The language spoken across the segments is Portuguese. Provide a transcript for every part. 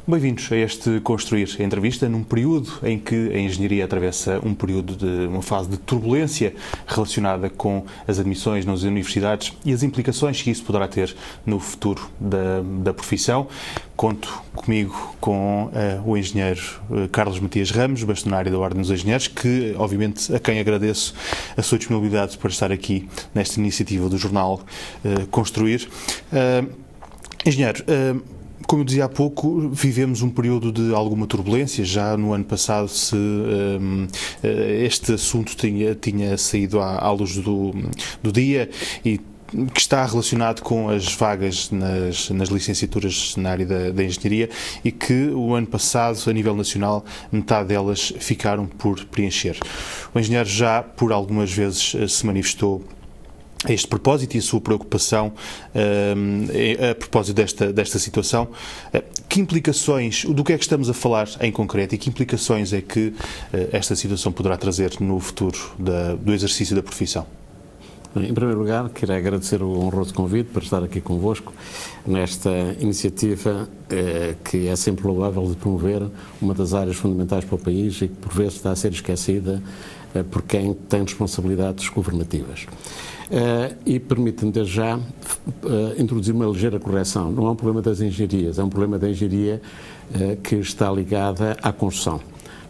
Bem-vindos a este Construir a Entrevista, num período em que a engenharia atravessa uma fase de turbulência relacionada com as admissões nas universidades e as implicações que isso poderá ter no futuro da profissão. Conto comigo com o engenheiro Carlos Matias Ramos, bastonário da Ordem dos Engenheiros, que, obviamente, a quem agradeço a sua disponibilidade para estar aqui nesta iniciativa do jornal Construir. Engenheiro, como eu dizia há pouco, vivemos um período de alguma turbulência. Já no ano passado este assunto tinha saído à luz do dia e que está relacionado com as vagas nas licenciaturas na área da engenharia e que o ano passado, a nível nacional, metade delas ficaram por preencher. O engenheiro já por algumas vezes se manifestou a este propósito e a sua preocupação a propósito desta situação. Que implicações, do que é que estamos a falar em concreto e que implicações é que esta situação poderá trazer no futuro do exercício da profissão? Em primeiro lugar, quero agradecer o honroso convite para estar aqui convosco nesta iniciativa que é sempre louvável de promover uma das áreas fundamentais para o país e que por vezes está a ser esquecida por quem tem responsabilidades governativas. E permite-me desde já introduzir uma ligeira correção. Não é um problema das engenharias, é um problema da engenharia que está ligada à construção,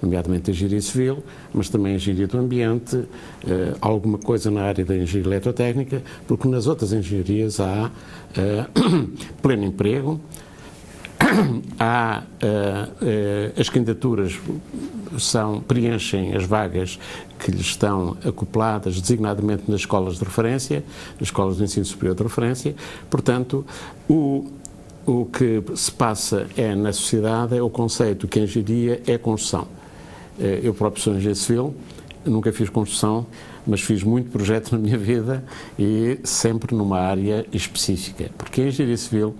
nomeadamente a engenharia civil, mas também a engenharia do ambiente, alguma coisa na área da engenharia eletrotécnica, porque nas outras engenharias há pleno emprego, há as candidaturas preenchem as vagas que lhes estão acopladas designadamente nas escolas de referência, nas escolas de ensino superior de referência. Portanto, o que se passa na sociedade é o conceito que a engenharia é construção. Eu próprio sou engenheiro civil, nunca fiz construção, mas fiz muito projeto na minha vida e sempre numa área específica, porque a engenharia civil,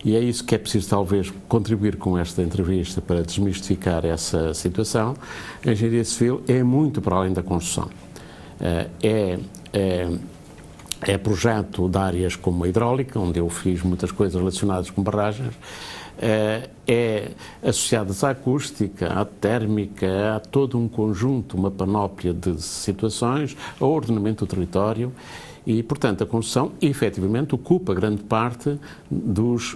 e é isso que é preciso talvez contribuir com esta entrevista para desmistificar essa situação, a engenharia civil é muito para além da construção. É projeto de áreas como a hidráulica, onde eu fiz muitas coisas relacionadas com barragens, é associadas à acústica, à térmica, a todo um conjunto, uma panóplia de situações, ao ordenamento do território e, portanto, a construção, efetivamente, ocupa grande parte dos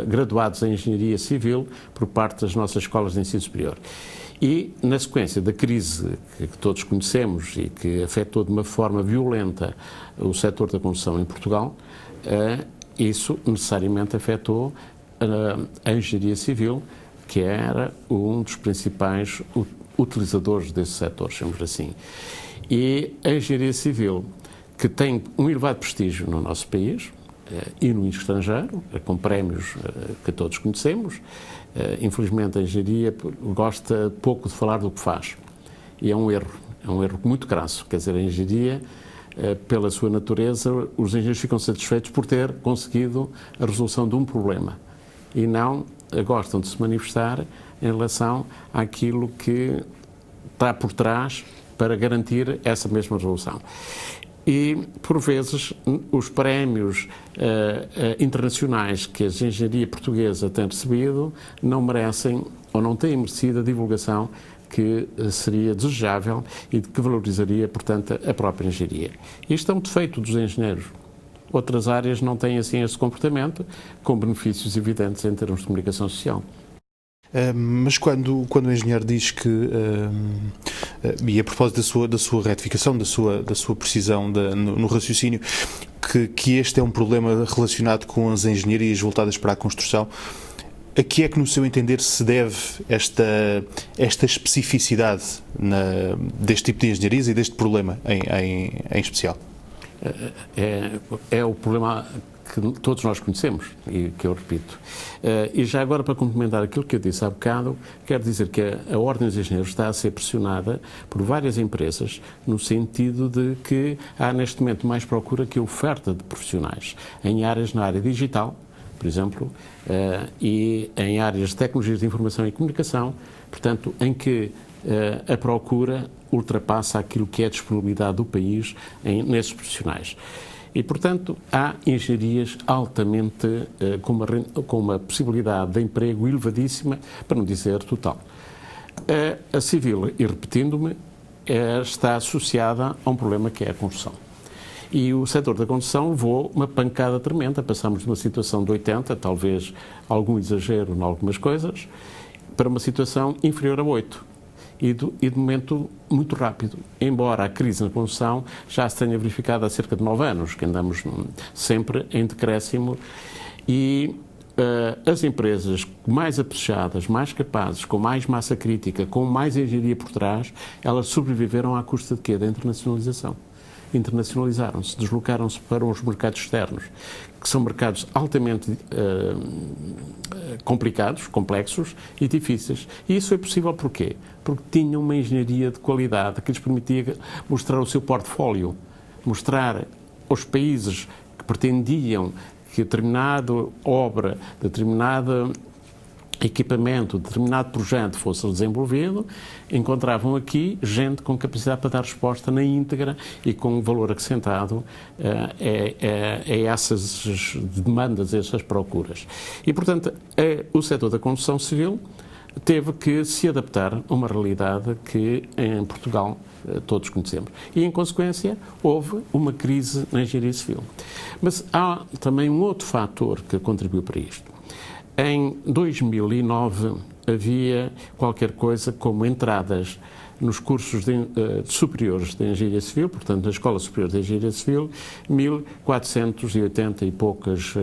graduados em engenharia civil por parte das nossas escolas de ensino superior. E, na sequência da crise que todos conhecemos e que afetou de uma forma violenta o setor da construção em Portugal, isso necessariamente afetou a engenharia civil, que era um dos principais utilizadores desse setor, chamamos assim. E a engenharia civil, que tem um elevado prestígio no nosso país e no estrangeiro, com prémios que todos conhecemos. Infelizmente a engenharia gosta pouco de falar do que faz e é um erro muito crasso. Quer dizer, a engenharia, pela sua natureza, os engenheiros ficam satisfeitos por ter conseguido a resolução de um problema e não gostam de se manifestar em relação àquilo que está por trás para garantir essa mesma resolução. E, por vezes, os prémios internacionais que a engenharia portuguesa tem recebido não merecem ou não têm merecido a divulgação que seria desejável e que valorizaria, portanto, a própria engenharia. Isto é um defeito dos engenheiros. Outras áreas não têm assim esse comportamento, com benefícios evidentes em termos de comunicação social. Mas quando o engenheiro diz que, e a propósito da sua retificação, da sua precisão no raciocínio, que este é um problema relacionado com as engenharias voltadas para a construção, a que é que, no seu entender, se deve esta especificidade deste tipo de engenharias e deste problema em especial? É o problema que todos nós conhecemos e que eu repito. E já agora, para complementar aquilo que eu disse há bocado, quero dizer que a Ordem dos Engenheiros está a ser pressionada por várias empresas no sentido de que há neste momento mais procura que oferta de profissionais na área digital, por exemplo, e em áreas de tecnologias de informação e comunicação, portanto, em que a procura ultrapassa aquilo que é a disponibilidade do país nesses profissionais. E, portanto, há engenharias altamente, com uma possibilidade de emprego elevadíssima, para não dizer total. A civil, e repetindo-me, está associada a um problema que é a construção. E o setor da construção levou uma pancada tremenda. Passámos de uma situação de 80, talvez algum exagero em algumas coisas, para uma situação inferior a 8. E de momento muito rápido. Embora a crise na construção já se tenha verificado há cerca de 9 anos, que andamos sempre em decréscimo, e as empresas mais apetrechadas, mais capazes, com mais massa crítica, com mais engenharia por trás, elas sobreviveram à custa de quê? Da internacionalização. Internacionalizaram-se, deslocaram-se para os mercados externos, que são mercados altamente complicados, complexos e difíceis. E isso é possível porquê? Porque tinham uma engenharia de qualidade que lhes permitia mostrar o seu portfólio, mostrar aos países que pretendiam que determinada obra, determinado equipamento, determinado projeto fosse desenvolvido, encontravam aqui gente com capacidade para dar resposta na íntegra e com um valor acrescentado a essas demandas, a essas procuras. E, portanto, o setor da construção civil teve que se adaptar a uma realidade que em Portugal todos conhecemos. E, em consequência, houve uma crise na engenharia civil. Mas há também um outro fator que contribuiu para isto. Em 2009 havia qualquer coisa como entradas nos cursos superiores de Engenharia Civil, portanto, na Escola Superior de Engenharia Civil, 1.480 e poucas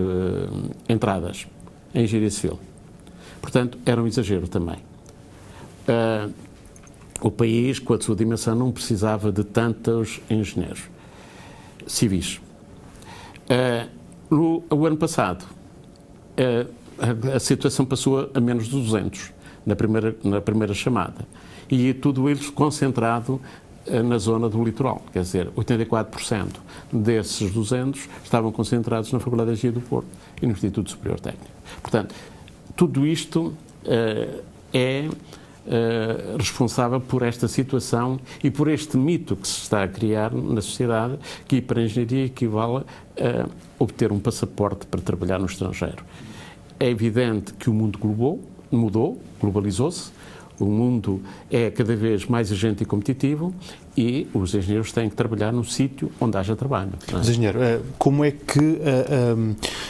entradas em Engenharia Civil. Portanto, era um exagero também. O país, com a sua dimensão, não precisava de tantos engenheiros civis. O ano passado, a situação passou a menos de 200 na primeira chamada. E tudo isso concentrado na zona do litoral. Quer dizer, 84% desses 200 estavam concentrados na Faculdade de Engenharia do Porto e no Instituto Superior Técnico. Portanto, tudo isto é responsável por esta situação e por este mito que se está a criar na sociedade, que ir para a engenharia equivale a obter um passaporte para trabalhar no estrangeiro. É evidente que o mundo mudou, globalizou-se, o mundo é cada vez mais exigente e competitivo e os engenheiros têm que trabalhar num sítio onde haja trabalho. Mas, engenheiro, como é que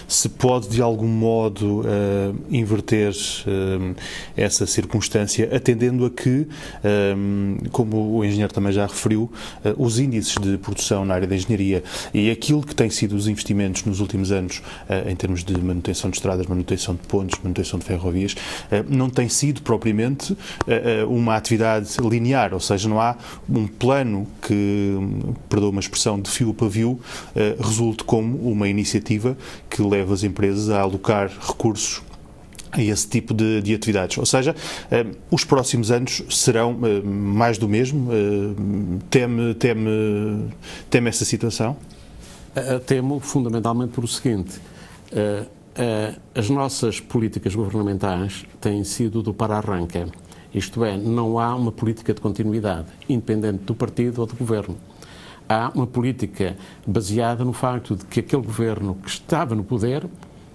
se pode, de algum modo, inverter essa circunstância, atendendo a que, como o engenheiro também já referiu, os índices de produção na área da engenharia e aquilo que têm sido os investimentos nos últimos anos em termos de manutenção de estradas, manutenção de pontes, manutenção de ferrovias, não tem sido propriamente uma atividade linear, ou seja, não há um plano que, perdoa uma expressão, de fio a pavio, resulte como uma iniciativa que leva as empresas a alocar recursos a esse tipo de atividades. Ou seja, os próximos anos serão mais do mesmo? Teme essa situação? Temo fundamentalmente por o seguinte: as nossas políticas governamentais têm sido do para-arranca. Isto é, não há uma política de continuidade, independente do partido ou do governo. Há uma política baseada no facto de que aquele governo que estava no poder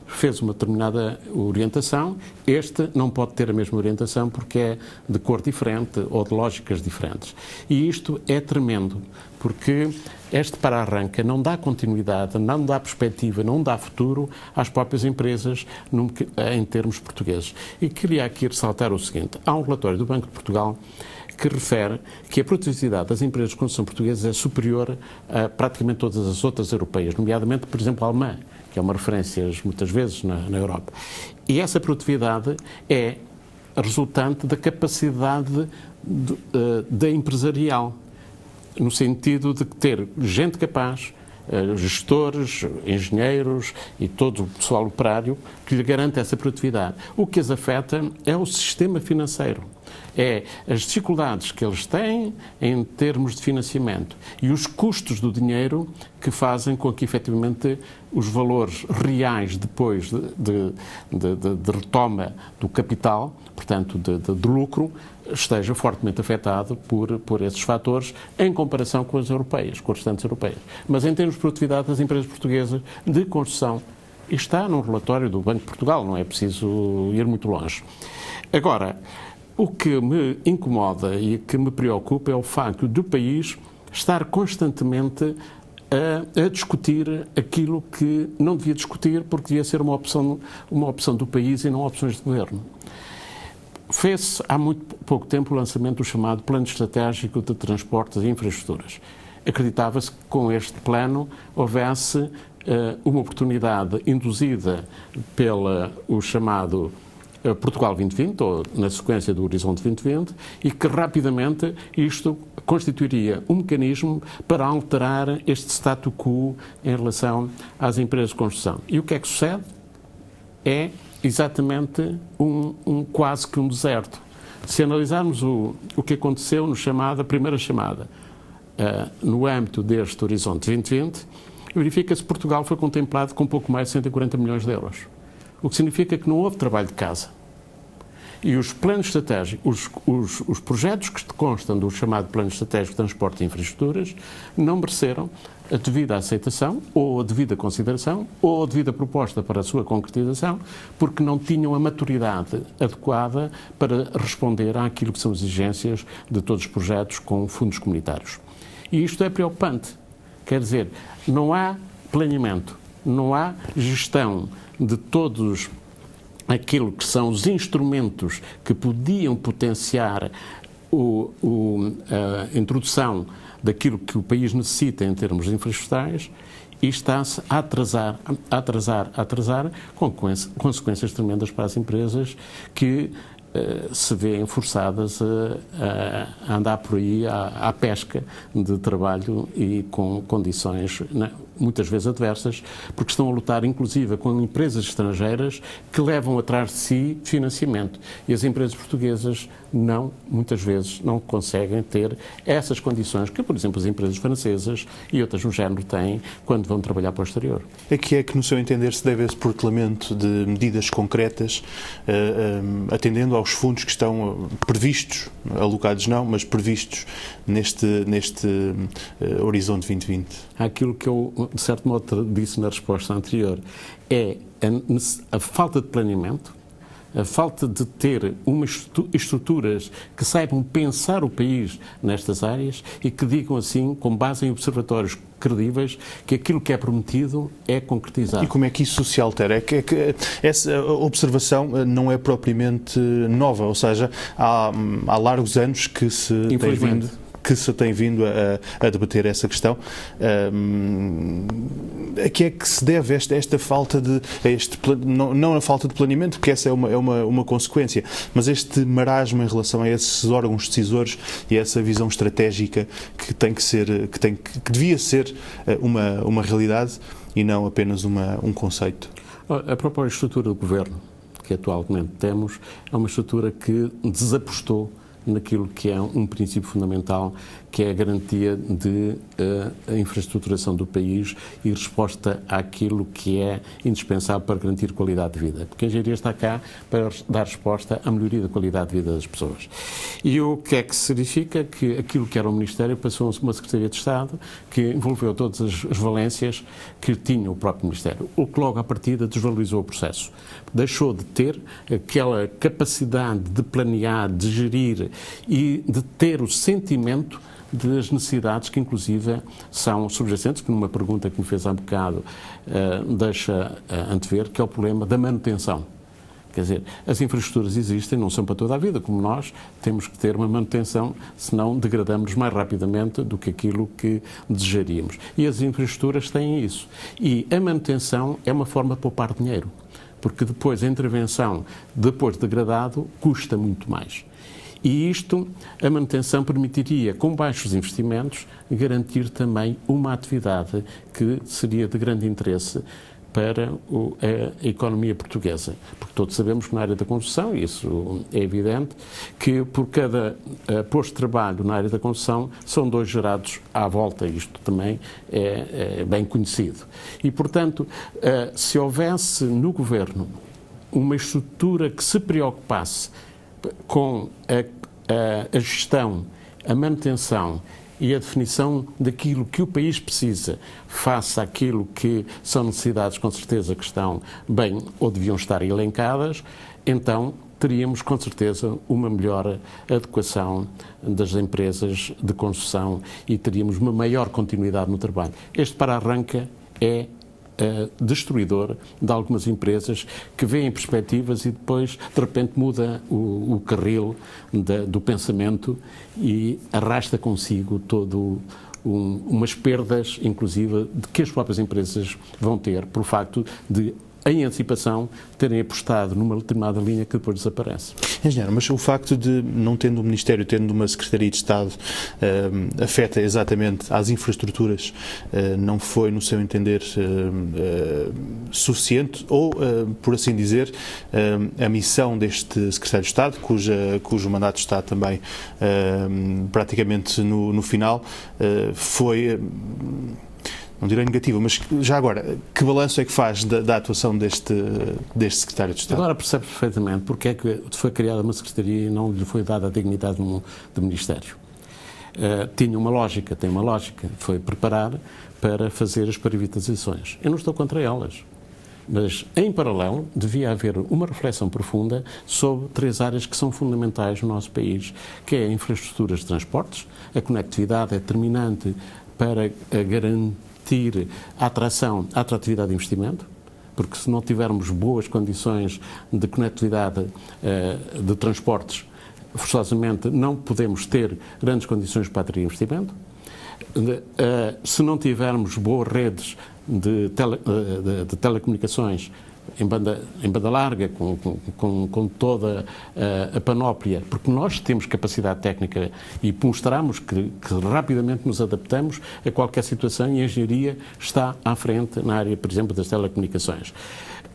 fez uma determinada orientação, este não pode ter a mesma orientação porque é de cor diferente ou de lógicas diferentes. E isto é tremendo, porque este para-arranca não dá continuidade, não dá perspectiva, não dá futuro às próprias empresas em termos portugueses. E queria aqui ressaltar o seguinte: há um relatório do Banco de Portugal que refere que a produtividade das empresas de construção portuguesas é superior a praticamente todas as outras europeias, nomeadamente, por exemplo, a alemã, que é uma referência muitas vezes na Europa. E essa produtividade é resultante da capacidade da empresarial, no sentido de ter gente capaz, gestores, engenheiros e todo o pessoal operário que lhe garante essa produtividade. O que as afeta é o sistema financeiro. É as dificuldades que eles têm em termos de financiamento e os custos do dinheiro que fazem com que, efetivamente, os valores reais depois de retoma do capital, portanto, de lucro, esteja fortemente afetado por esses fatores em comparação com as europeias, com as restantes europeias. Mas em termos de produtividade das empresas portuguesas de construção, está num relatório do Banco de Portugal, não é preciso ir muito longe. Agora, o que me incomoda e que me preocupa é o facto do país estar constantemente a discutir aquilo que não devia discutir porque devia ser uma opção do país e não opções de governo. Fez-se há muito pouco tempo o lançamento do chamado Plano Estratégico de Transportes e Infraestruturas. Acreditava-se que com este plano houvesse uma oportunidade induzida pelo chamado Portugal 2020, ou na sequência do Horizonte 2020, e que rapidamente isto constituiria um mecanismo para alterar este statu quo em relação às empresas de construção. E o que é que sucede? É exatamente quase que um deserto. Se analisarmos o que aconteceu na primeira chamada, no âmbito deste Horizonte 2020, verifica-se que Portugal foi contemplado com pouco mais de 140 milhões de euros. O que significa que não houve trabalho de casa. E os planos estratégicos, os projetos que constam do chamado Plano Estratégico de Transporte e Infraestruturas não mereceram a devida aceitação, ou a devida consideração, ou a devida proposta para a sua concretização, porque não tinham a maturidade adequada para responder àquilo que são as exigências de todos os projetos com fundos comunitários. E isto é preocupante. Quer dizer, não há planeamento, não há gestão de todos aquilo que são os instrumentos que podiam potenciar a introdução daquilo que o país necessita em termos infraestruturais e está-se a atrasar, com consequências tremendas para as empresas que se vêem forçadas a andar por aí à pesca de trabalho e com condições muitas vezes adversas, porque estão a lutar inclusive com empresas estrangeiras que levam atrás de si financiamento. E as empresas portuguesas muitas vezes não conseguem ter essas condições que, por exemplo, as empresas francesas e outras no género têm quando vão trabalhar para o exterior. A que é que, no seu entender, se deve esse protelamento de medidas concretas, atendendo aos fundos que estão previstos, alocados não, mas previstos neste Horizonte 2020? Aquilo que eu, de certo modo, disse na resposta anterior, é a falta de planeamento, a falta de ter estruturas que saibam pensar o país nestas áreas e que digam assim, com base em observatórios credíveis, que aquilo que é prometido é concretizado. E como é que isso se altera? É que essa observação não é propriamente nova, ou seja, há largos anos que se tem vindo a debater essa questão. A que é que se deve esta falta não a falta de planeamento, porque essa é uma consequência, mas este marasmo em relação a esses órgãos decisores e a essa visão estratégica que devia ser uma realidade e não apenas um conceito? A própria estrutura do governo que atualmente temos é uma estrutura que desapostou naquilo que é um princípio fundamental, que é a garantia de a infraestruturação do país e resposta àquilo que é indispensável para garantir qualidade de vida. Porque a engenharia está cá para dar resposta à melhoria da qualidade de vida das pessoas. E o que é que se verifica? Que aquilo que era o Ministério passou a uma Secretaria de Estado que envolveu todas as valências que tinha o próprio Ministério, o que logo à partida desvalorizou o processo. Deixou de ter aquela capacidade de planear, de gerir e de ter o sentimento das necessidades que, inclusive, são subjacentes, que numa pergunta que me fez há bocado deixa antever, que é o problema da manutenção. Quer dizer, as infraestruturas existem, não são para toda a vida, como nós temos que ter uma manutenção, senão degradamos mais rapidamente do que aquilo que desejaríamos. E as infraestruturas têm isso. E a manutenção é uma forma de poupar dinheiro, porque depois a intervenção, depois de degradado, custa muito mais. E isto, a manutenção permitiria, com baixos investimentos, garantir também uma atividade que seria de grande interesse para a economia portuguesa. Porque todos sabemos que na área da construção, e isso é evidente, que por cada posto de trabalho na área da construção são 2 gerados à volta. Isto também é bem conhecido. E, portanto, se houvesse no Governo uma estrutura que se preocupasse com a gestão, a manutenção e a definição daquilo que o país precisa face àquilo que são necessidades, com certeza, que estão bem ou deviam estar elencadas, então teríamos, com certeza, uma melhor adequação das empresas de construção e teríamos uma maior continuidade no trabalho. Este para-arranca é destruidor de algumas empresas que veem perspectivas e depois, de repente, muda o carril do pensamento e arrasta consigo todo umas perdas, inclusive, de que as próprias empresas vão ter por facto de, em antecipação, terem apostado numa determinada linha que depois desaparece. Engenheiro, mas o facto de, não tendo um Ministério, tendo uma Secretaria de Estado, afeta exatamente às infraestruturas, não foi, no seu entender, suficiente ou, por assim dizer, a missão deste Secretário de Estado, cujo mandato está também praticamente no final, foi... não direi negativa, mas já agora, que balanço é que faz da atuação deste Secretário de Estado? Agora percebe perfeitamente porque é que foi criada uma Secretaria e não lhe foi dada a dignidade do Ministério. Tinha uma lógica, tem uma lógica, foi preparar para fazer as privatizações. Eu não estou contra elas, mas em paralelo devia haver uma reflexão profunda sobre 3 áreas que são fundamentais no nosso país, que é a infraestruturas de transportes, a conectividade é determinante para garantir a atratividade de investimento, porque se não tivermos boas condições de conectividade de transportes, forçosamente não podemos ter grandes condições para atrair investimento. Se não tivermos boas redes de telecomunicações em banda larga, com toda a panóplia, porque nós temos capacidade técnica e mostramos que rapidamente nos adaptamos a qualquer situação e a engenharia está à frente na área, por exemplo, das telecomunicações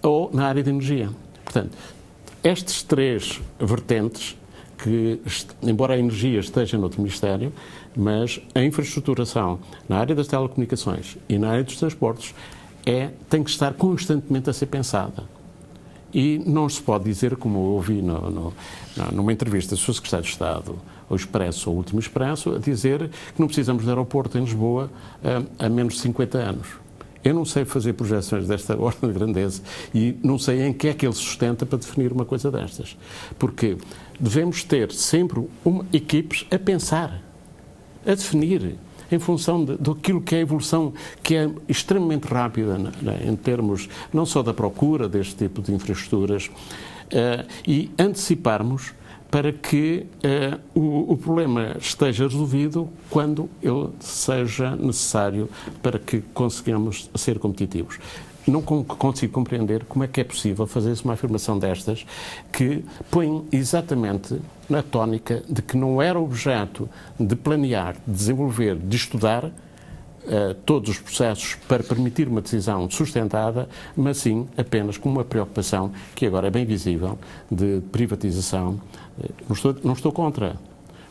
ou na área da energia. Portanto, estes 3 vertentes, que, embora a energia esteja noutro Ministério, mas a infraestruturação na área das telecomunicações e na área dos transportes tem que estar constantemente a ser pensada. E não se pode dizer, como eu ouvi numa entrevista do Sr. Secretário de Estado, ao Expresso, ao Último Expresso, a dizer que não precisamos de aeroporto em Lisboa há menos de 50 anos. Eu não sei fazer projeções desta ordem de grandeza e não sei em que é que ele sustenta para definir uma coisa destas. Porque devemos ter sempre equipes a pensar, a definir, em função daquilo que é a evolução, que é extremamente rápida em termos não só da procura deste tipo de infraestruturas, e anteciparmos para que o problema esteja resolvido quando ele seja necessário para que consigamos ser competitivos. Não consigo compreender como é que é possível fazer-se uma afirmação destas que põe exatamente na tónica de que não era objeto de planear, de desenvolver, de estudar todos os processos para permitir uma decisão sustentada, mas sim apenas com uma preocupação que agora é bem visível de privatização. Não estou contra.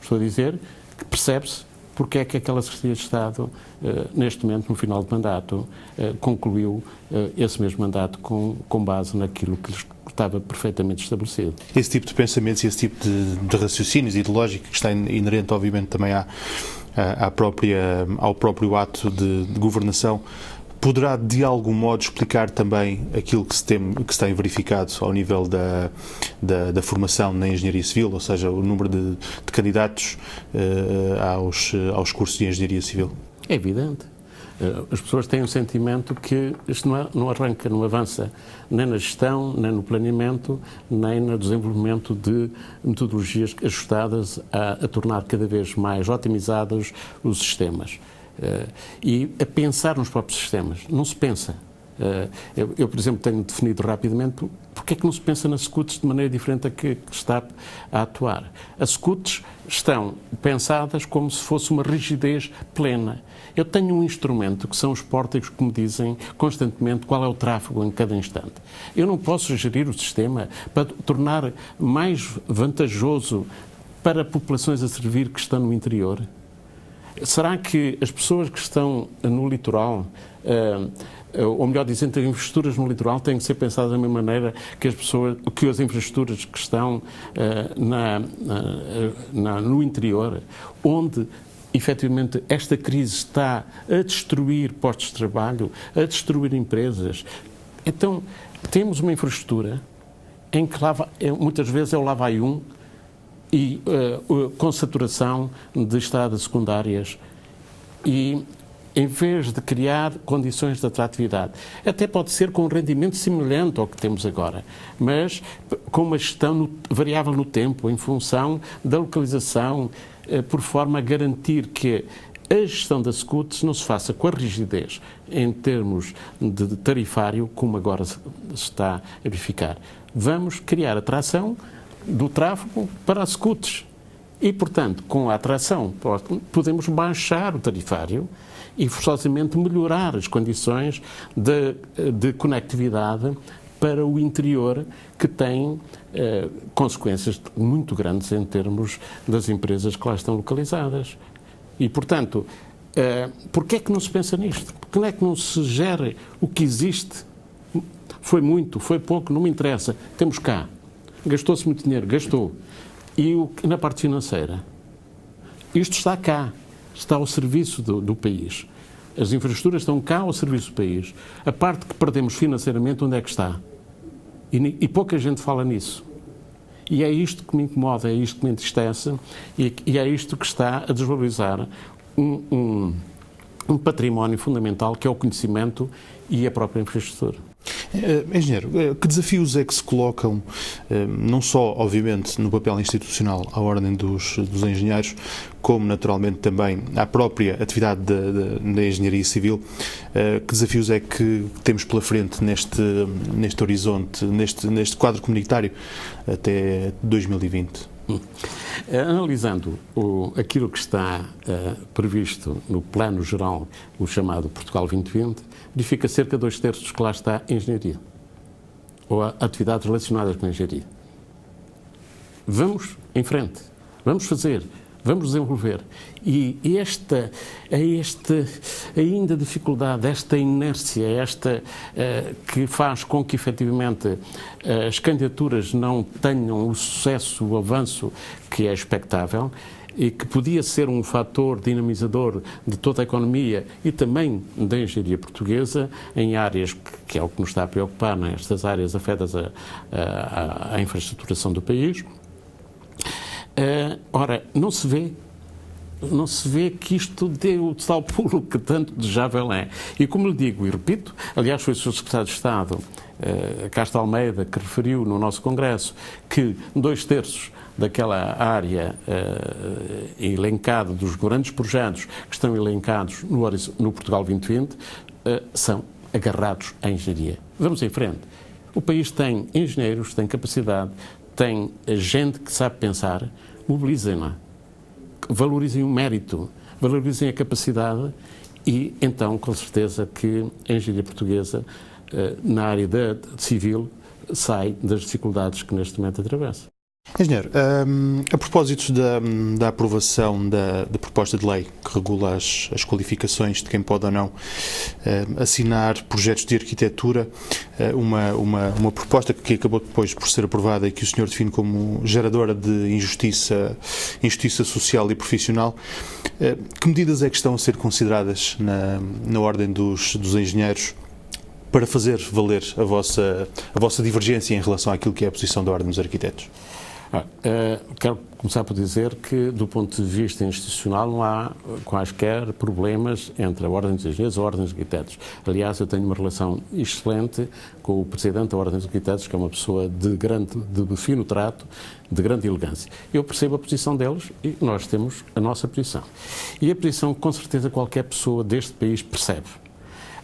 Estou a dizer que percebe-se porque é que aquela Secretaria de Estado, neste momento, no final de mandato, concluiu esse mesmo mandato com base naquilo que estava perfeitamente estabelecido. Esse tipo de pensamentos e esse tipo de raciocínios e de lógica que está inerente, obviamente, também ao próprio ato de governação, poderá, de algum modo, explicar também aquilo que se tem verificado ao nível da formação na engenharia civil, ou seja, o número de candidatos aos cursos de engenharia civil? É evidente. As pessoas têm um sentimento que isto não arranca, não avança nem na gestão, nem no planeamento, nem no desenvolvimento de metodologias ajustadas a tornar cada vez mais otimizados os sistemas. E a pensar nos próprios sistemas. Não se pensa. Eu, por exemplo, tenho definido rapidamente porque é que não se pensa nas SCUTs de maneira diferente da que está a atuar. As SCUTs estão pensadas como se fosse uma rigidez plena. Eu tenho um instrumento que são os pórticos que me dizem constantemente qual é o tráfego em cada instante. Eu não posso gerir o sistema para tornar mais vantajoso para populações a servir que estão no interior? Será que as pessoas que estão no litoral, ou melhor dizendo, as infraestruturas no litoral têm que ser pensadas da mesma maneira que as infraestruturas que estão no interior, onde efetivamente esta crise está a destruir postos de trabalho, a destruir empresas? Então, temos uma infraestrutura em que muitas vezes é o lá vai um, e com saturação de estradas secundárias, e em vez de criar condições de atratividade, até pode ser com um rendimento semelhante ao que temos agora, mas com uma gestão variável no tempo, em função da localização, por forma a garantir que a gestão das SCUTs não se faça com a rigidez em termos de tarifário, como agora se está a verificar. Vamos criar atração do tráfego para as SCUTs. E, portanto, com a atração, podemos baixar o tarifário e, forçosamente, melhorar as condições de conectividade para o interior, que tem consequências muito grandes em termos das empresas que lá estão localizadas. E, portanto, porquê é que não se pensa nisto? Porquê é que não se gera o que existe? Foi muito, foi pouco, não me interessa. Temos cá. Gastou-se muito dinheiro, gastou. E na parte financeira? Isto está cá, está ao serviço do país. As infraestruturas estão cá ao serviço do país. A parte que perdemos financeiramente, onde é que está? E pouca gente fala nisso. E é isto que me incomoda, é isto que me entristece, e é isto que está a desvalorizar um património fundamental, que é o conhecimento e a própria infraestrutura. Engenheiro, que desafios é que se colocam, não só, obviamente, no papel institucional à ordem dos engenheiros, como, naturalmente, também à própria atividade da engenharia civil? Que desafios é que temos pela frente neste horizonte, neste quadro comunitário até 2020? Analisando aquilo que está previsto no Plano Geral, o chamado Portugal 2020, verifica cerca de 2/3 que lá está engenharia, ou atividades relacionadas com a engenharia. Vamos em frente, vamos fazer, vamos desenvolver. E esta ainda dificuldade, esta inércia, que faz com que efetivamente as candidaturas não tenham o sucesso, o avanço que é expectável, e que podia ser um fator dinamizador de toda a economia e também da engenharia portuguesa, em áreas que é o que nos está a preocupar, nestas áreas afetas à infraestruturação do país. Ora, não se vê que isto dê o tal pulo que tanto desejável é. E como lhe digo e repito, aliás foi o Sr. Secretário de Estado, Castro Almeida, que referiu no nosso Congresso que 2/3 daquela área elencada, dos grandes projetos que estão elencados no Portugal 2020, são agarrados à engenharia. Vamos em frente. O país tem engenheiros, tem capacidade, tem gente que sabe pensar, mobilizem-na, valorizem o mérito, valorizem a capacidade e, então, com certeza que a engenharia portuguesa, na área civil, sai das dificuldades que neste momento atravessa. Engenheiro, a propósito da aprovação da proposta de lei que regula as qualificações de quem pode ou não assinar projetos de arquitetura, uma proposta que acabou depois por ser aprovada e que o senhor define como geradora de injustiça social e profissional, que medidas é que estão a ser consideradas na ordem dos engenheiros para fazer valer a vossa divergência em relação àquilo que é a posição da ordem dos arquitetos? Quero começar por dizer que, do ponto de vista institucional, não há quaisquer problemas entre a Ordem dos Engenheiros e a Ordem dos Arquitetos. Aliás, eu tenho uma relação excelente com o Presidente da Ordem dos Arquitetos, que é uma pessoa de fino trato, de grande elegância. Eu percebo a posição deles e nós temos a nossa posição. E a posição que, com certeza, qualquer pessoa deste país percebe.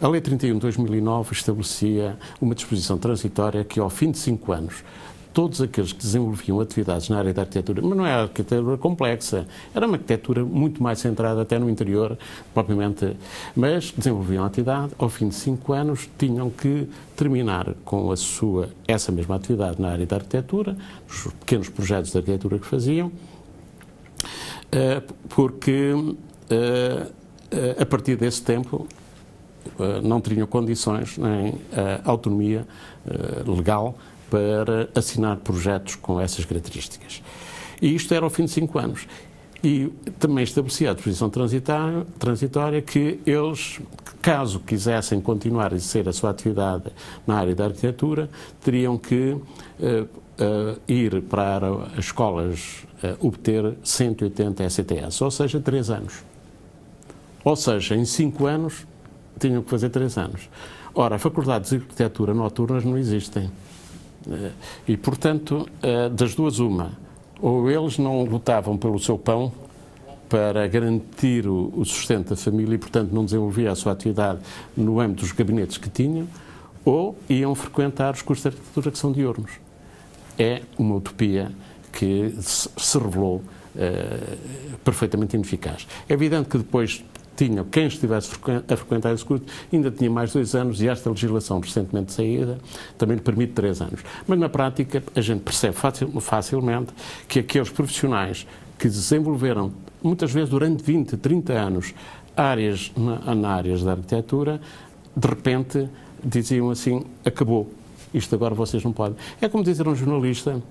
A Lei 31 de 2009 estabelecia uma disposição transitória que, ao fim de 5 anos, todos aqueles que desenvolviam atividades na área da arquitetura, mas não é arquitetura complexa, era uma arquitetura muito mais centrada até no interior, propriamente, mas desenvolviam a atividade, ao fim de 5 anos tinham que terminar com essa mesma atividade na área da arquitetura, os pequenos projetos de arquitetura que faziam, porque a partir desse tempo não tinham condições nem autonomia legal para assinar projetos com essas características. E isto era ao fim de 5 anos. E também estabelecia a disposição transitória que eles, caso quisessem continuar a exercer a sua atividade na área da arquitetura, teriam que ir para as escolas obter 180 ECTS, ou seja, 3 anos. Ou seja, em 5 anos tinham que fazer 3 anos. Ora, faculdades de arquitetura noturnas não existem. E, portanto, das duas uma, ou eles não lutavam pelo seu pão para garantir o sustento da família e, portanto, não desenvolviam a sua atividade no âmbito dos gabinetes que tinham, ou iam frequentar os cursos de arquitetura que são diurnos. É uma utopia que se revelou perfeitamente ineficaz. É evidente que depois quem estivesse a frequentar esse curso ainda tinha mais 2 anos e esta legislação recentemente saída também lhe permite 3 anos. Mas na prática a gente percebe facilmente que aqueles profissionais que desenvolveram muitas vezes durante 20, 30 anos áreas da arquitetura, de repente diziam assim, acabou, isto agora vocês não podem. É como dizer a um jornalista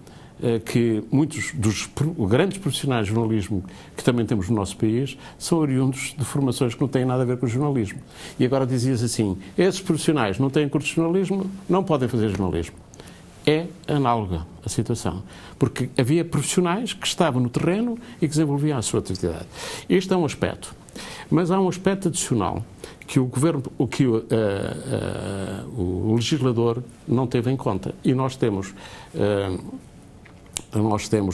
que muitos dos grandes profissionais de jornalismo que também temos no nosso país são oriundos de formações que não têm nada a ver com o jornalismo. E agora dizias assim, esses profissionais não têm curso de jornalismo, não podem fazer jornalismo. É análoga a situação, porque havia profissionais que estavam no terreno e que desenvolviam a sua atividade. Este é um aspecto. Mas há um aspecto adicional que o governo, o legislador não teve em conta. E nós temos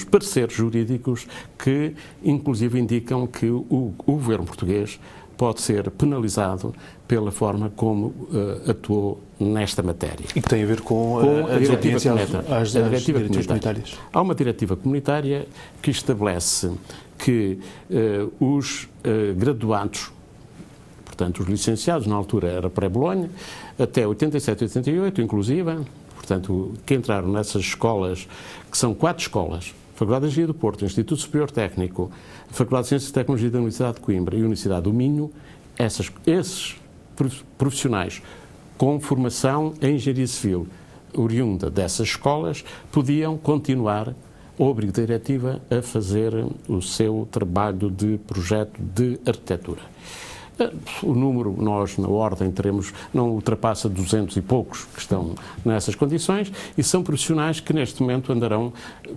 pareceres jurídicos que, inclusive, indicam que o governo português pode ser penalizado pela forma como atuou nesta matéria. E que tem a ver com a diretiva comunitárias. Há uma diretiva comunitária que estabelece que os graduados, portanto, os licenciados, na altura era pré-Bolonha, até 87, 88, inclusive, portanto, que entraram nessas escolas, que são 4 escolas, Faculdade de Engenharia do Porto, Instituto Superior Técnico, Faculdade de Ciências e Tecnologia da Universidade de Coimbra e Universidade do Minho, esses profissionais com formação em Engenharia Civil, oriunda dessas escolas, podiam continuar, ao abrigo da diretiva, a fazer o seu trabalho de projeto de arquitetura. O número, nós na ordem não ultrapassa 200 e poucos que estão nessas condições e são profissionais que neste momento andarão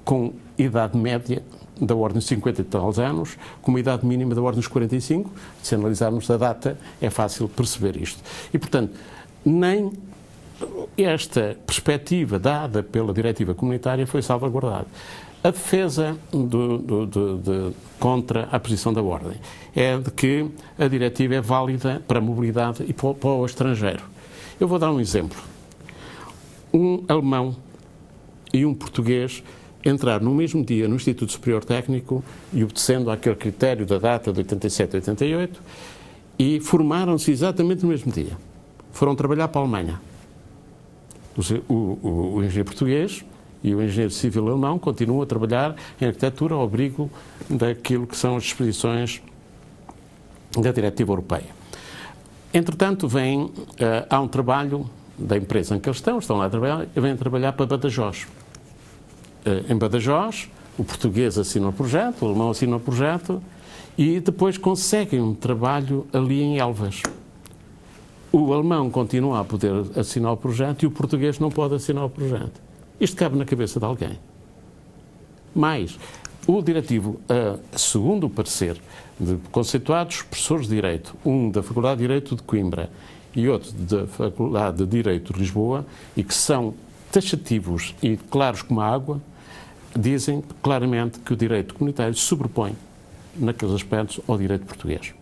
com idade média da ordem de 50 e tal anos, com uma idade mínima da ordem dos 45, se analisarmos a data é fácil perceber isto. E portanto, nem esta perspectiva dada pela diretiva comunitária foi salvaguardada. A defesa contra a posição da Ordem é de que a diretiva é válida para a mobilidade e para o estrangeiro. Eu vou dar um exemplo. Um alemão e um português entraram no mesmo dia no Instituto Superior Técnico e obedecendo àquele critério da data de 87 e 88 e formaram-se exatamente no mesmo dia. Foram trabalhar para a Alemanha. O engenheiro português e o engenheiro civil alemão continuam a trabalhar em arquitetura ao abrigo daquilo que são as disposições da diretiva europeia. Entretanto, há um trabalho da empresa em que eles estão lá a trabalhar, e vêm trabalhar para Badajoz. Em Badajoz, o português assina o projeto, o alemão assina o projeto e depois conseguem um trabalho ali em Elvas. O alemão continua a poder assinar o projeto e o português não pode assinar o projeto. Isto cabe na cabeça de alguém. Mas o diretivo, segundo o parecer de conceituados professores de Direito, um da Faculdade de Direito de Coimbra e outro da Faculdade de Direito de Lisboa, e que são taxativos e claros como a água, dizem claramente que o direito comunitário se sobrepõe, naqueles aspectos, ao direito português.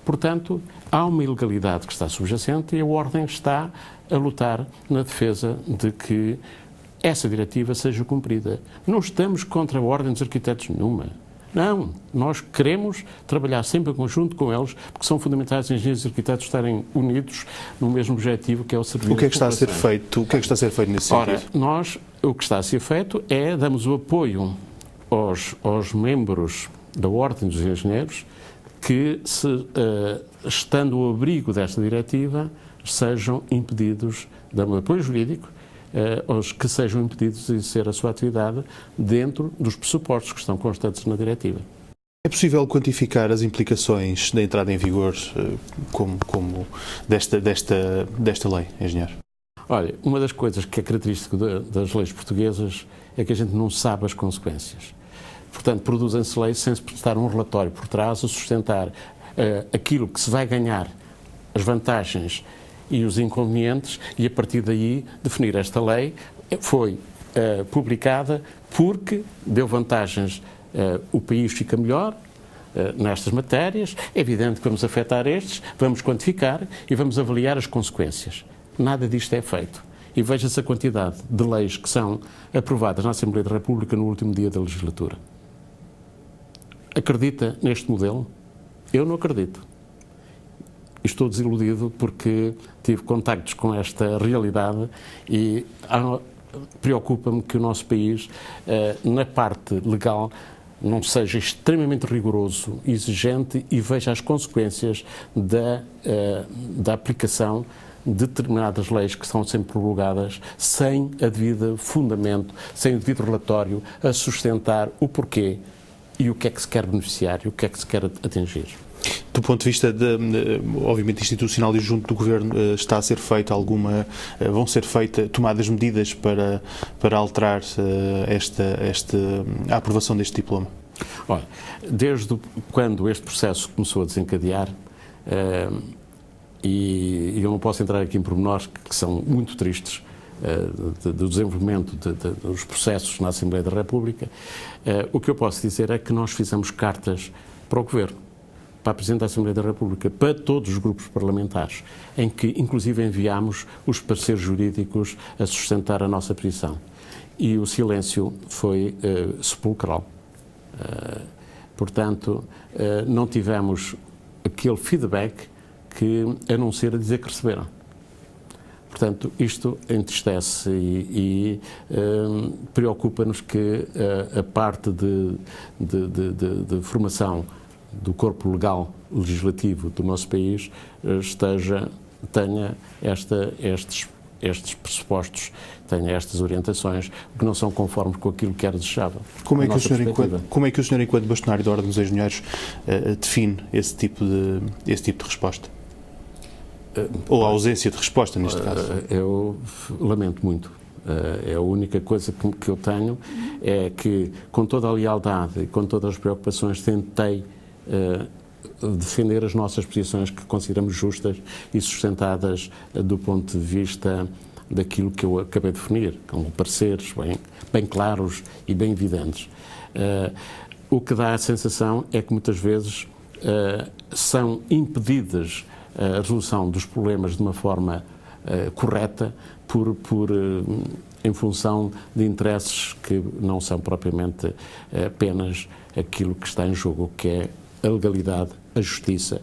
Portanto, há uma ilegalidade que está subjacente e a Ordem está a lutar na defesa de que essa diretiva seja cumprida. Não estamos contra a Ordem dos Arquitetos nenhuma. Não, nós queremos trabalhar sempre em conjunto com eles, porque são fundamentais os engenheiros e arquitetos estarem unidos no mesmo objetivo, que é o serviço. O que é que está a ser feito? O que é que está a ser feito nesse sentido? Ora, o que está a ser feito é damos o apoio aos membros da Ordem dos Engenheiros que, estando ao abrigo desta diretiva, sejam impedidos, damos apoio jurídico, aos que sejam impedidos de exercer a sua atividade dentro dos pressupostos que estão constantes na diretiva. É possível quantificar as implicações da entrada em vigor como desta lei, engenheiro? Olha, uma das coisas que é característica das leis portuguesas é que a gente não sabe as consequências. Portanto, produzem-se leis sem se prestar um relatório por trás a sustentar aquilo que se vai ganhar, as vantagens e os inconvenientes, e a partir daí definir esta lei. Foi publicada porque deu vantagens, o país fica melhor nestas matérias, é evidente que vamos afetar estes, vamos quantificar e vamos avaliar as consequências. Nada disto é feito. E veja-se a quantidade de leis que são aprovadas na Assembleia da República no último dia da legislatura. Acredita neste modelo? Eu não acredito. Estou desiludido porque tive contactos com esta realidade e preocupa-me que o nosso país, na parte legal, não seja extremamente rigoroso, exigente e veja as consequências da aplicação de determinadas leis que são sempre promulgadas sem a devida fundamento, sem o devido relatório a sustentar o porquê e o que é que se quer beneficiar e o que é que se quer atingir. Do ponto de vista, obviamente, institucional e junto do Governo, está a ser feita vão ser tomadas medidas para alterar a aprovação deste diploma? Olha, desde quando este processo começou a desencadear, e eu não posso entrar aqui em pormenores que são muito tristes, do desenvolvimento dos processos na Assembleia da República, o que eu posso dizer é que nós fizemos cartas para o Governo, para a Presidente da Assembleia da República, para todos os grupos parlamentares, em que inclusive enviámos os parceiros jurídicos a sustentar a nossa posição. E o silêncio foi sepulcral. Portanto, não tivemos aquele feedback a não ser a dizer que receberam. Portanto, isto entristece e preocupa-nos que a parte de formação do corpo legal legislativo do nosso país tenha estes pressupostos, tenha estas orientações que não são conformes com aquilo que era desejável. Como é que o senhor, enquanto bastonário da Ordem dos Engenheiros, define esse tipo de resposta? Ou a ausência de resposta, neste caso? Eu lamento muito. A única coisa que eu tenho é que, com toda a lealdade e com todas as preocupações, tentei defender as nossas posições que consideramos justas e sustentadas do ponto de vista daquilo que eu acabei de definir, com pareceres bem claros e bem evidentes. O que dá a sensação é que muitas vezes são impedidas a resolução dos problemas de uma forma correta em função de interesses que não são propriamente apenas aquilo que está em jogo, que é a legalidade, a justiça,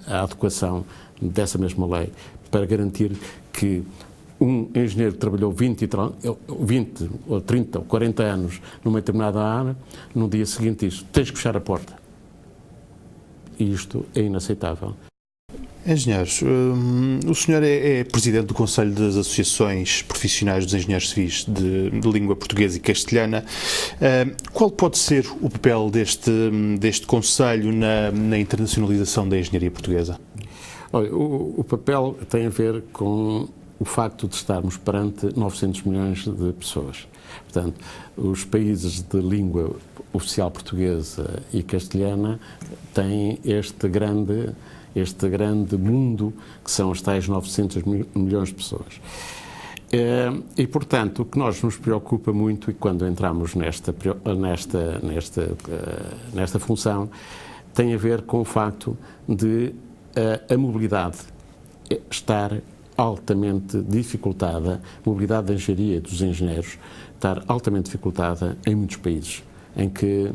a adequação dessa mesma lei, para garantir que um engenheiro que trabalhou 20 ou 30 ou 40 anos numa determinada área, no dia seguinte diz: tens que fechar a porta. E isto é inaceitável. Engenheiros, o senhor é presidente do Conselho das Associações Profissionais dos Engenheiros Civis de Língua Portuguesa e Castelhana. Qual pode ser o papel deste Conselho na internacionalização da engenharia portuguesa? Olha, o papel tem a ver com o facto de estarmos perante 900 milhões de pessoas. Portanto, os países de língua oficial portuguesa e castelhana têm este grande mundo que são os tais 900 milhões de pessoas. E, portanto, o que nos preocupa muito, e quando entramos nesta função, tem a ver com o facto de a mobilidade estar altamente dificultada, a mobilidade da engenharia dos engenheiros estar altamente dificultada em muitos países, em que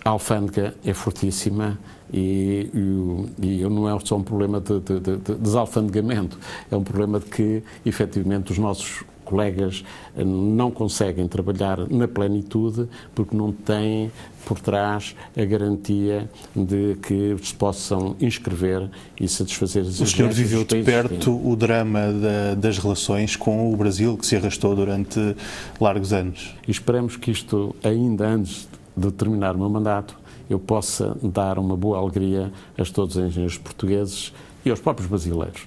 a alfândega é fortíssima e não é só um problema de desalfandegamento, é um problema de que, efetivamente, os nossos colegas não conseguem trabalhar na plenitude porque não têm por trás a garantia de que se possam inscrever e satisfazer as exigências. O senhor viveu de perto o drama das relações com o Brasil, que se arrastou durante largos anos. E esperamos que isto, ainda antes de terminar o meu mandato, eu possa dar uma boa alegria a todos os engenheiros portugueses e aos próprios brasileiros,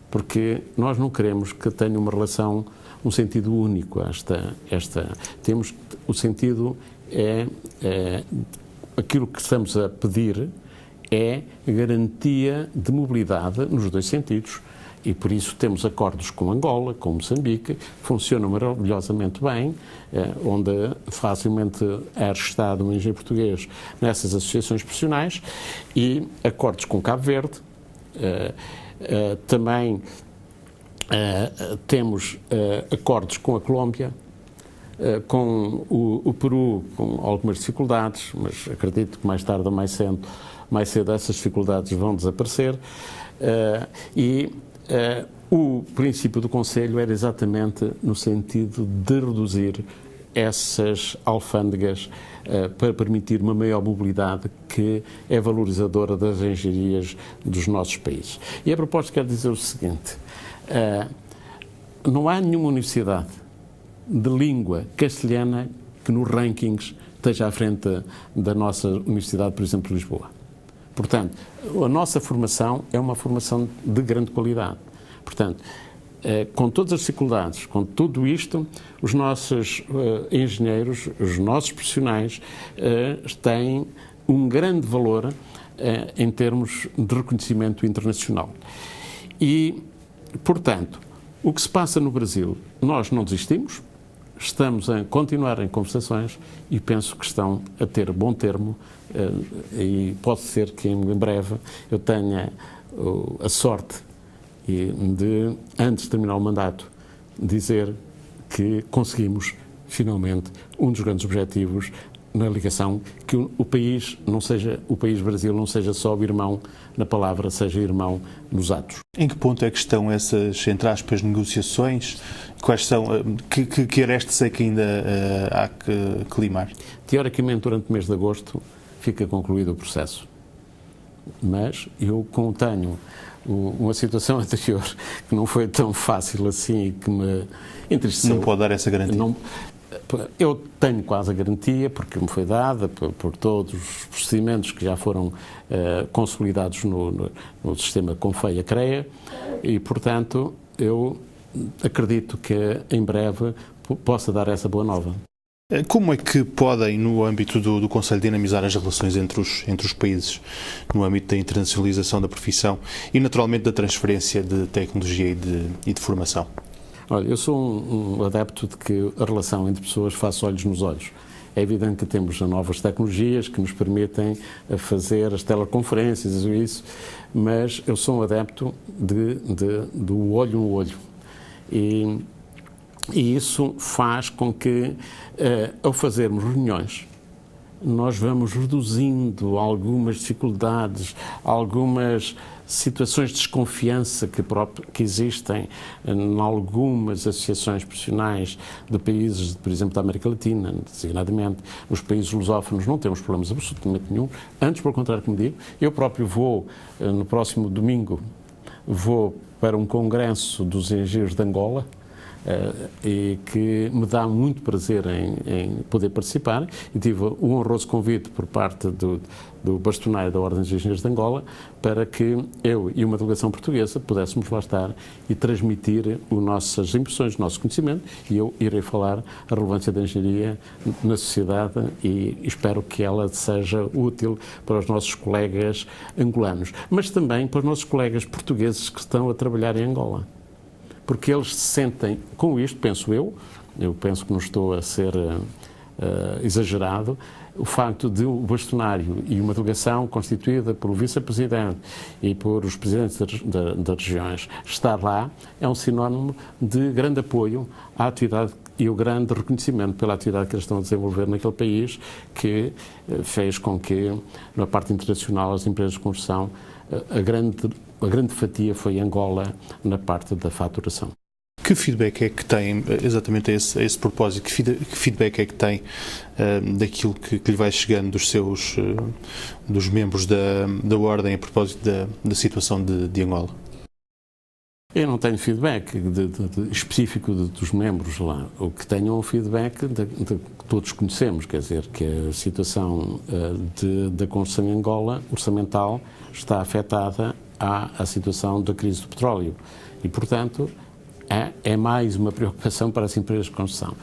porque nós não queremos que tenha uma relação, um sentido único. Temos o sentido aquilo que estamos a pedir é garantia de mobilidade nos dois sentidos. E por isso temos acordos com Angola, com Moçambique, funcionam maravilhosamente bem, onde facilmente é registado um engenheiro português nessas associações profissionais, e acordos com Cabo Verde. Também temos acordos com a Colômbia, com o Peru, com algumas dificuldades, mas acredito que mais tarde ou mais cedo essas dificuldades vão desaparecer. O princípio do Conselho era exatamente no sentido de reduzir essas alfândegas para permitir uma maior mobilidade que é valorizadora das engenharias dos nossos países. E a proposta quer dizer o seguinte: não há nenhuma universidade de língua castelhana que nos rankings esteja à frente da nossa universidade, por exemplo, de Lisboa. Portanto, a nossa formação é uma formação de grande qualidade. Portanto, com todas as dificuldades, com tudo isto, os nossos engenheiros, os nossos profissionais têm um grande valor em termos de reconhecimento internacional. E, portanto, o que se passa no Brasil, nós não desistimos, estamos a continuar em conversações e penso que estão a ter bom termo, e pode ser que em breve eu tenha a sorte de, antes de terminar o mandato, dizer que conseguimos finalmente um dos grandes objetivos na ligação, que o país Brasil não seja só o irmão na palavra, seja irmão nos atos. Em que ponto é que estão essas, entre aspas, negociações? Quais são, que arestas é que ainda há que limar? Teoricamente, durante o mês de agosto, fica concluído o processo. Mas eu, como tenho uma situação anterior que não foi tão fácil assim e que me entristeceu... Não pode dar essa garantia? Não, eu tenho quase a garantia, porque me foi dada por todos os procedimentos que já foram consolidados no sistema Confeia-CREA, e, portanto, eu acredito que em breve possa dar essa boa nova. Como é que podem, no âmbito do Conselho, dinamizar as relações entre os países, no âmbito da internacionalização da profissão e, naturalmente, da transferência de tecnologia e de formação? Olha, eu sou um adepto de que a relação entre pessoas faça olhos nos olhos. É evidente que temos novas tecnologias que nos permitem fazer as teleconferências e isso, mas eu sou um adepto do olho no olho. E isso faz com que, ao fazermos reuniões, nós vamos reduzindo algumas dificuldades, algumas situações de desconfiança que existem em algumas associações profissionais de países, por exemplo, da América Latina, designadamente. Nos países lusófonos não temos problemas absolutamente nenhum. Antes, pelo contrário, como digo, eu próprio vou, no próximo domingo, vou para um congresso dos engenheiros de Angola, e que me dá muito prazer em poder participar, e tive um honroso convite por parte do bastonário da Ordem dos Engenheiros de Angola para que eu e uma delegação portuguesa pudéssemos lá estar e transmitir nossas impressões, o nosso conhecimento, e eu irei falar a relevância da engenharia na sociedade e espero que ela seja útil para os nossos colegas angolanos, mas também para os nossos colegas portugueses que estão a trabalhar em Angola. Porque eles se sentem, com isto, penso eu penso que não estou a ser exagerado, o facto de um bastonário e uma delegação constituída pelo vice-presidente e por os presidentes das regiões estar lá é um sinónimo de grande apoio à atividade e o grande reconhecimento pela atividade que eles estão a desenvolver naquele país, que fez com que, na parte internacional, as empresas de construção, a grande fatia foi Angola na parte da faturação. Que feedback é que tem, exatamente a esse propósito, que feedback é que tem daquilo que lhe vai chegando dos membros da Ordem a propósito da situação de Angola? Eu não tenho feedback específico dos membros lá. O que tenho é um feedback que todos conhecemos, quer dizer, que a situação da construção em Angola, orçamental, está afetada à situação da crise do petróleo. E, portanto, é mais uma preocupação para as empresas de construção.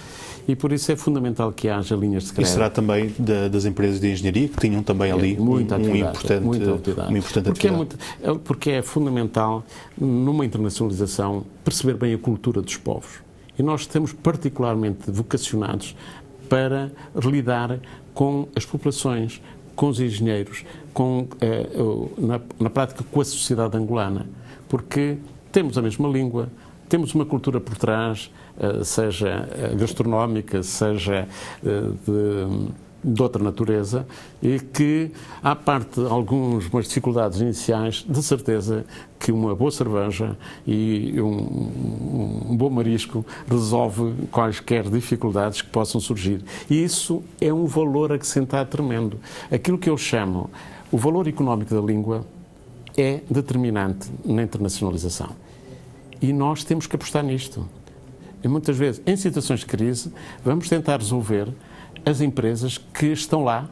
E por isso é fundamental que haja linhas de crédito. E será também das empresas de engenharia, que tinham também ali uma importante atividade. Porque é fundamental, numa internacionalização, perceber bem a cultura dos povos. E nós estamos particularmente vocacionados para lidar com as populações, com os engenheiros, na prática com a sociedade angolana. Porque temos a mesma língua, temos uma cultura por trás, seja gastronómica, seja de outra natureza, e que, à parte de algumas dificuldades iniciais, de certeza que uma boa cerveja e um bom marisco resolve quaisquer dificuldades que possam surgir. E isso é um valor acrescentado tremendo. Aquilo que eu chamo o valor económico da língua é determinante na internacionalização. E nós temos que apostar nisto. E muitas vezes, em situações de crise, vamos tentar resolver as empresas que estão lá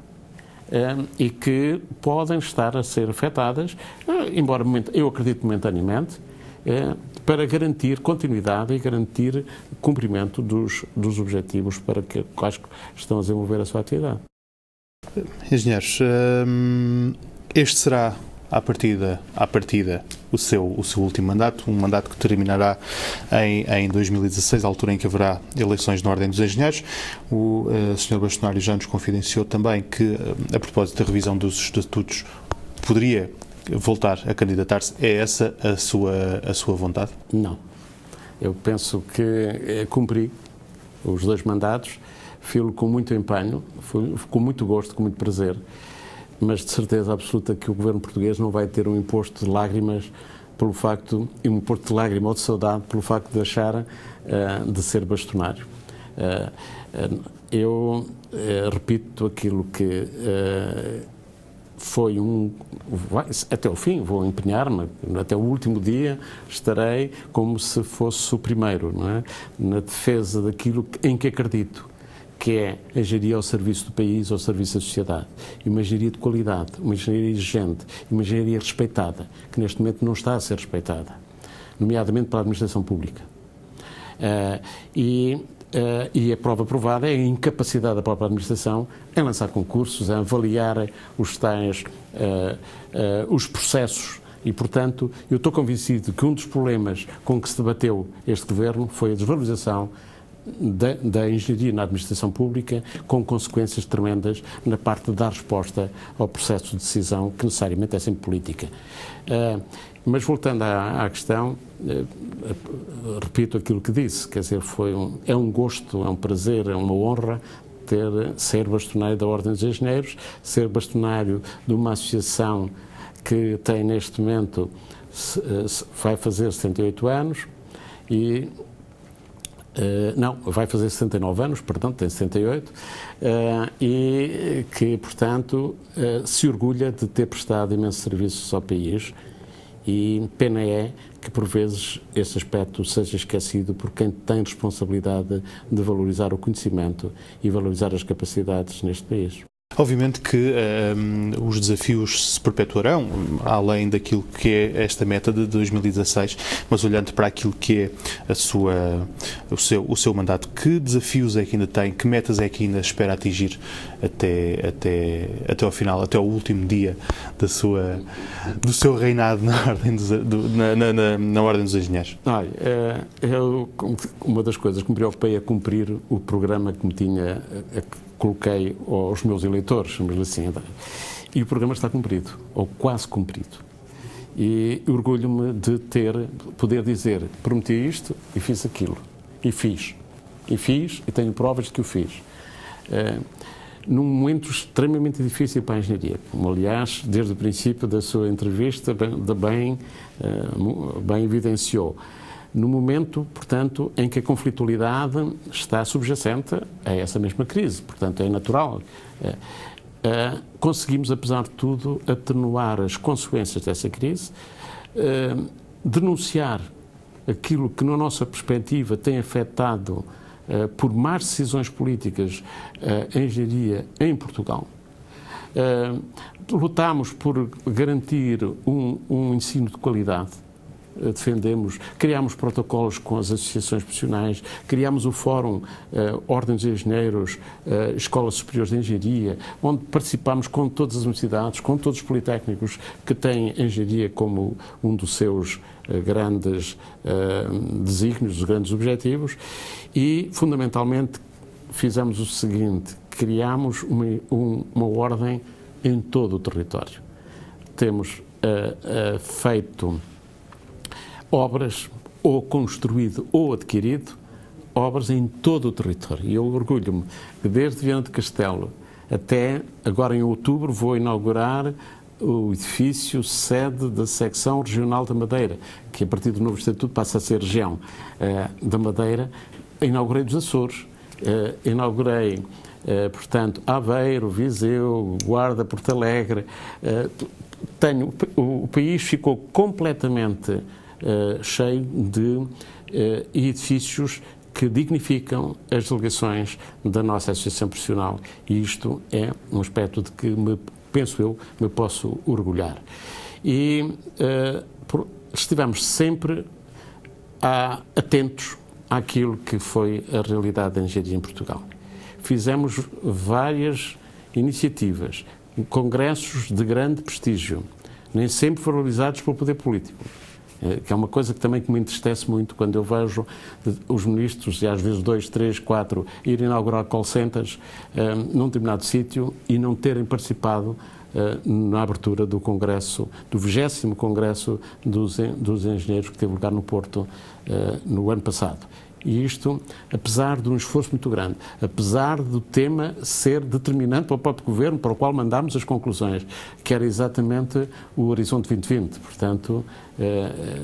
e que podem estar a ser afetadas, embora eu acredito momentaneamente, para garantir continuidade e garantir cumprimento dos objetivos para que quais estão a desenvolver a sua atividade. Engenheiros, este será à partida o seu último mandato, um mandato que terminará em 2016, à altura em que haverá eleições na Ordem dos Engenheiros. O Sr. Bastonário já nos confidenciou também que, a propósito da revisão dos estatutos, poderia voltar a candidatar-se. É essa a sua vontade? Não. Eu penso que cumpri os 2 mandatos, filo com muito empenho, com muito gosto, com muito prazer, mas de certeza absoluta que o governo português não vai ter um imposto de lágrimas pelo facto, um imposto de lágrima ou de saudade pelo facto de deixar de ser bastonário. Eu repito aquilo que foi até o fim, vou empenhar-me, até o último dia estarei como se fosse o primeiro, não é? Na defesa daquilo em que acredito, que é a engenharia ao serviço do país, ao serviço da sociedade. E uma engenharia de qualidade, uma engenharia exigente, uma engenharia respeitada, que neste momento não está a ser respeitada, nomeadamente pela administração pública. E a prova provada é a incapacidade da própria administração em lançar concursos, em avaliar os processos. E, portanto, eu estou convencido que um dos problemas com que se debateu este governo foi a desvalorização da engenharia na administração pública, com consequências tremendas na parte de dar resposta ao processo de decisão, que necessariamente é sempre política. Mas voltando à questão, repito aquilo que disse, quer dizer, é um gosto, é um prazer, é uma honra ser bastonário da Ordem dos Engenheiros, ser bastonário de uma associação que tem neste momento, vai fazer 78 anos e não, vai fazer 69 anos, portanto tem 68, e que, portanto, se orgulha de ter prestado imensos serviços ao país, e pena é que, por vezes, esse aspecto seja esquecido por quem tem responsabilidade de valorizar o conhecimento e valorizar as capacidades neste país. Obviamente que os desafios se perpetuarão, além daquilo que é esta meta de 2016, mas olhando para aquilo que é o seu mandato, que desafios é que ainda tem, que metas é que ainda espera atingir até ao final, até ao último dia do seu reinado na Ordem dos Engenheiros? Uma das coisas que me preocupei é cumprir o programa que me tinha coloquei aos meus eleitores, chamamos assim. E o programa está cumprido, ou quase cumprido. E orgulho-me de poder dizer, prometi isto e fiz aquilo. E fiz. E tenho provas de que o fiz. Num momento extremamente difícil para a engenharia, como aliás, desde o princípio da sua entrevista, bem evidenciou. No momento, portanto, em que a conflitualidade está subjacente a essa mesma crise, portanto, é natural. Conseguimos, apesar de tudo, atenuar as consequências dessa crise, denunciar aquilo que, na nossa perspectiva, tem afetado por más decisões políticas a engenharia em Portugal. Lutámos por garantir um ensino de qualidade. Criámos protocolos com as associações profissionais, criámos o Fórum Ordem dos Engenheiros, Escolas Superiores de Engenharia, onde participámos com todas as universidades, com todos os politécnicos que têm engenharia como um dos seus grandes desígnios, os grandes objetivos, e, fundamentalmente, fizemos o seguinte: criámos uma ordem em todo o território. Temos feito obras, ou construído ou adquirido, obras em todo o território. E eu orgulho-me que desde Viana do Castelo até agora em outubro vou inaugurar o edifício sede da secção regional da Madeira, que a partir do novo estatuto passa a ser região da Madeira. Inaugurei dos Açores, inaugurei, portanto, Aveiro, Viseu, Guarda, Porto Alegre. O país ficou completamente cheio de edifícios que dignificam as delegações da nossa Associação Profissional, e isto é um aspecto de que, penso eu, me posso orgulhar. E estivemos sempre atentos àquilo que foi a realidade da engenharia em Portugal. Fizemos várias iniciativas, congressos de grande prestígio, nem sempre valorizados pelo poder político, que é uma coisa que também me entristece muito quando eu vejo os ministros, e às vezes 2, 3, 4, ir inaugurar call centers num determinado sítio e não terem participado na abertura do Congresso, do 20º Congresso dos Engenheiros, que teve lugar no Porto no ano passado. E isto, apesar de um esforço muito grande, apesar do tema ser determinante para o próprio Governo, para o qual mandámos as conclusões, que era exatamente o Horizonte 2020. Portanto,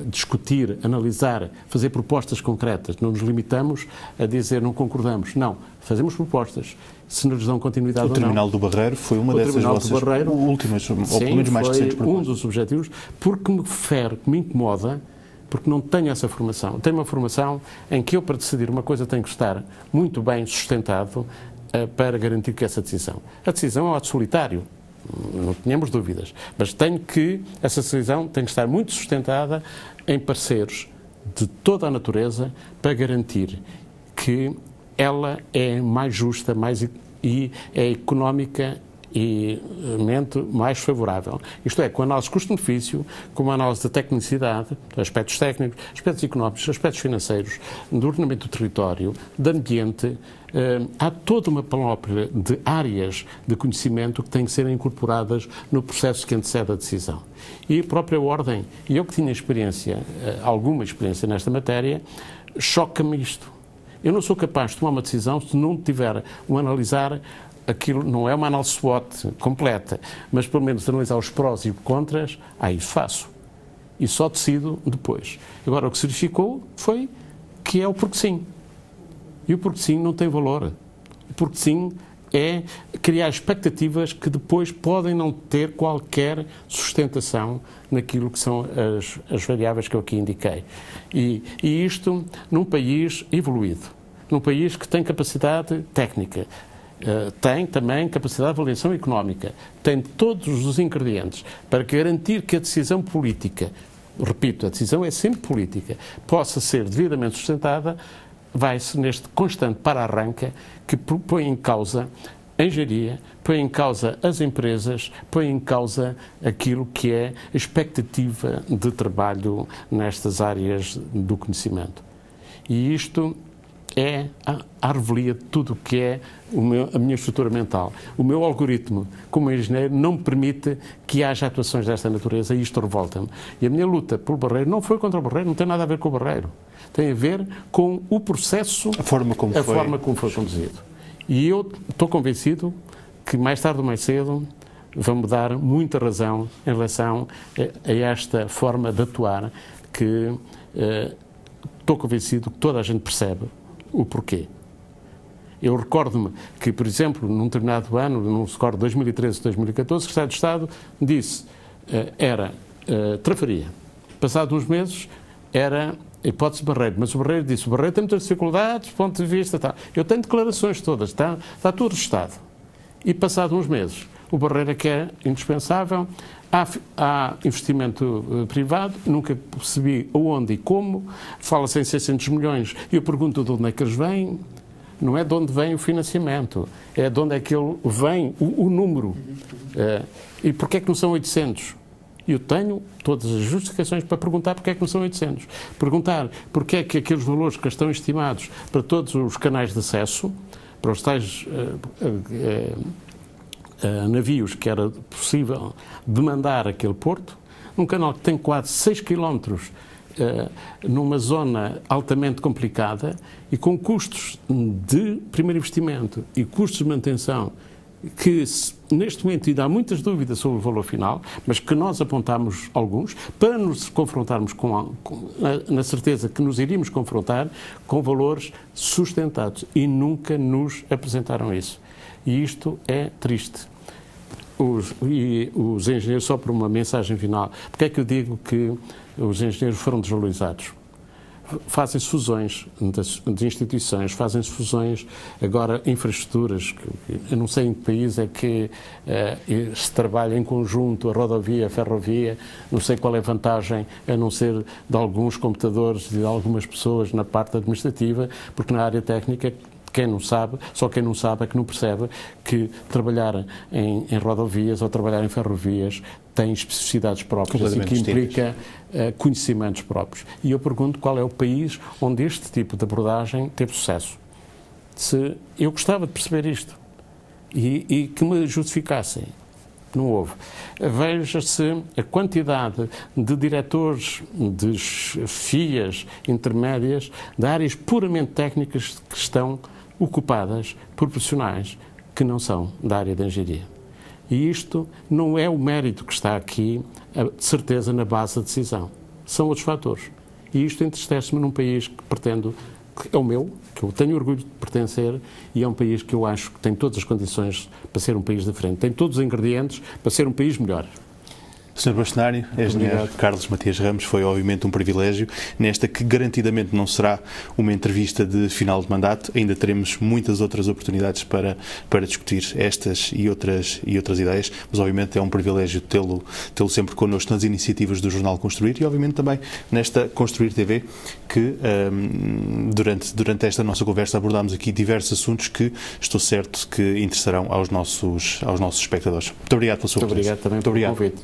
discutir, analisar, fazer propostas concretas. Não nos limitamos a dizer não concordamos. Não, fazemos propostas. Se nos dão continuidade ou não. O Terminal do Barreiro foi uma dessas vossas últimas, ou pelo menos mais recentes propostas. Um dos objetivos, porque me incomoda, porque não tenho essa formação. Tenho uma formação em que eu, para decidir uma coisa, tenho que estar muito bem sustentado para garantir que essa decisão. A decisão é um ato solitário, não tenhamos dúvidas, mas essa decisão tem que estar muito sustentada em parceiros de toda a natureza para garantir que ela é mais justa e é económica e mais favorável. Isto é, com a análise custo-benefício, com a análise da tecnicidade, aspectos técnicos, aspectos económicos, aspectos financeiros, do ordenamento do território, do ambiente. Há toda uma panóplia de áreas de conhecimento que têm que ser incorporadas no processo que antecede a decisão. E a própria ordem, e eu que tinha alguma experiência nesta matéria, choca-me isto. Eu não sou capaz de tomar uma decisão se não tiver analisar. Aquilo não é uma análise SWOT completa, mas pelo menos analisar os prós e os contras, isso faço. E só decido depois. Agora, o que se verificou foi que é o porque sim. E o porque sim não tem valor. O porque sim é criar expectativas que depois podem não ter qualquer sustentação naquilo que são as variáveis que eu aqui indiquei. E isto num país evoluído, num país que tem capacidade técnica, tem também capacidade de avaliação económica, tem todos os ingredientes para garantir que a decisão política, repito, a decisão é sempre política, possa ser devidamente sustentada, vai-se neste constante para-arranca que põe em causa a engenharia, põe em causa as empresas, põe em causa aquilo que é a expectativa de trabalho nestas áreas do conhecimento. E isto é a revelia de tudo o que é a minha estrutura mental. O meu algoritmo, como engenheiro, não me permite que haja atuações desta natureza e isto revolta-me. E a minha luta pelo Barreiro não foi contra o Barreiro, não tem nada a ver com o Barreiro. Tem a ver com o processo, a forma como foi conduzido. E eu estou convencido que mais tarde ou mais cedo vão-me dar muita razão em relação a esta forma de atuar que estou convencido que toda a gente percebe o porquê. Eu recordo-me que, por exemplo, num determinado ano, não se recordo, 2013, 2014, o Secretário de Estado disse era Trafaria. Passados uns meses era hipótese Barreiro, mas o Barreiro disse o Barreiro tem muitas dificuldades do ponto de vista tal. Eu tenho declarações todas, está tudo registado. E passados uns meses, o Barreiro é que é indispensável, há investimento privado, nunca percebi aonde e como, fala-se em 600 milhões, e eu pergunto de onde é que eles vêm, não é de onde vem o financiamento, é de onde é que ele vem, o número. E porquê é que não são 800? Eu tenho todas as justificações para perguntar porque é que não são 800. Perguntar porque é que aqueles valores que estão estimados para todos os canais de acesso, para os tais navios que era possível demandar aquele porto, num canal que tem quase 6 quilómetros, numa zona altamente complicada e com custos de primeiro investimento e custos de manutenção que neste momento ainda há muitas dúvidas sobre o valor final, mas que nós apontamos alguns para nos confrontarmos na certeza que nos iríamos confrontar com valores sustentados e nunca nos apresentaram isso. E isto é triste. Os engenheiros, só por uma mensagem final, porque é que eu digo que os engenheiros foram desvalorizados? Fazem-se fusões de instituições, fazem-se fusões agora infraestruturas. Eu não sei em que país é que se trabalha em conjunto a rodovia, a ferrovia, não sei qual é a vantagem, a não ser de alguns computadores e de algumas pessoas na parte administrativa, porque na área técnica quem não sabe, só quem não sabe é que não percebe que trabalhar em rodovias ou trabalhar em ferrovias tem especificidades próprias e que implica conhecimentos próprios. E eu pergunto qual é o país onde este tipo de abordagem teve sucesso. Eu gostava de perceber isto e que me justificassem. Não houve. Veja-se a quantidade de diretores de FIAs intermédias de áreas puramente técnicas que estão ocupadas por profissionais que não são da área da engenharia. E isto não é o mérito que está aqui, de certeza, na base da decisão. São outros fatores. E isto entristece-me num país que pretendo, que é o meu, que eu tenho orgulho de pertencer, e é um país que eu acho que tem todas as condições para ser um país diferente. Tem todos os ingredientes para ser um país melhor. Sr. Bastonário, engenheiro Carlos Matias Ramos, foi obviamente um privilégio. Nesta que garantidamente não será uma entrevista de final de mandato, ainda teremos muitas outras oportunidades para discutir estas e outras ideias, mas obviamente é um privilégio tê-lo sempre connosco nas iniciativas do Jornal Construir e obviamente também nesta Construir TV, que durante esta nossa conversa abordámos aqui diversos assuntos que estou certo que interessarão aos nossos espectadores. Muito obrigado pela sua presença. Muito obrigado também pelo convite.